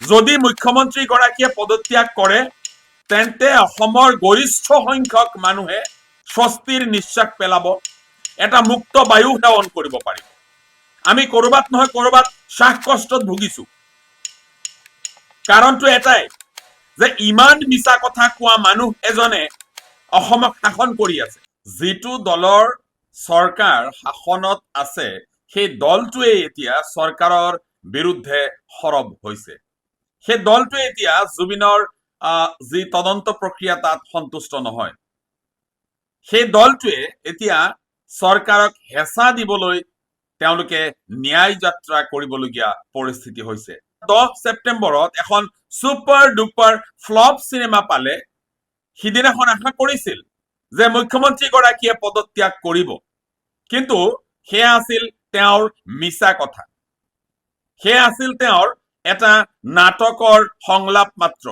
যদি মুখ্যমন্ত্ৰী গৰাকীয়ে পদত্যাগ কৰে তেন্তে অসমৰ গৰিষ্ঠ সংখ্যক মানুহে স্বস্তিৰ নিশ্বাস পেলাব, এটা মুক্ত বায়ু সেৱন কৰিব পাৰিব। আমি কৰবাত নহয় কৰবাত শ্বাসকষ্টত ভুগিছো। কাৰণটো এটাই যে ইমান মিছা কথা কোৱা মানুহ এজনে অসমক শাসন কৰি আছে। যিটো দলৰ চৰকাৰ শাসনত আছে সেই দলটোৱে এতিয়া চৰকাৰৰ বিৰুদ্ধে সৰব হৈছে। সেই দলটোৱে এতিয়া জুবিনৰ যি তদন্ত প্ৰক্ৰিয়া তাত সন্তুষ্ট নহয়। সেই দলটোৱে এতিয়া চৰকাৰক হেঁচা দিবলৈ তেওঁলোকে ন্যায় যাত্ৰা কৰিবলগীয়া পৰিস্থিতি হৈছে। 10 ছেপ্টেম্বৰত এখন ছুপাৰ ডুপাৰ ফ্লপ চিনেমা পালে সিদিনাখন আশা কৰিছিল যে মুখ্যমন্ত্ৰী গৰাকীয়ে পদত্যাগ কৰিব, কিন্তু সেয়া আছিল তেওঁৰ মিছা কথা, সেয়া আছিল তেওঁৰ এটা নাটকৰ সংলাপ মাত্ৰ।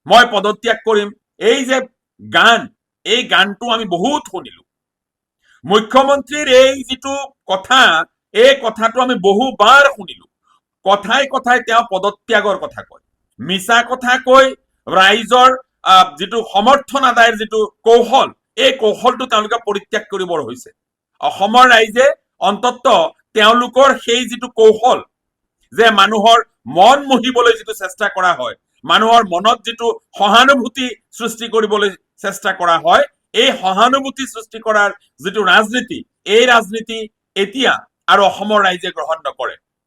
মই পদত্যাগ কৰিম, এই যে গান, এই গানটো আমি বহুত শুনিলো। মুখ্যমন্ত্ৰীৰ এই যিটো কথা, এই কথাটো আমি বহুবাৰ শুনিলো। কথাই কথাই তেওঁ পদত্যাগৰ কথা কয়, মিছা কথা কৈ ৰাইজৰ যিটো সমৰ্থন আদায়ৰ যিটো কৌশল, এই কৌশলটো তেওঁলোকে পৰিত্যাগ কৰিবৰ হৈছে। অসমৰ ৰাইজে অন্ততঃ তেওঁলোকৰ সেই যিটো কৌশল যে মানুহৰ মন মুহিবলৈ যিটো চেষ্টা কৰা হয়, মানুহৰ মনত যিটো সহানুভূতি সৃষ্টি কৰিবলৈ চেষ্টা কৰা হয়, এই সহানুভূতি সৃষ্টি কৰাৰ যিটো ৰাজনীতি, এই ৰাজনীতি এতিয়া আৰু অসমৰ ৰাইজে গ্ৰহণ নকৰে।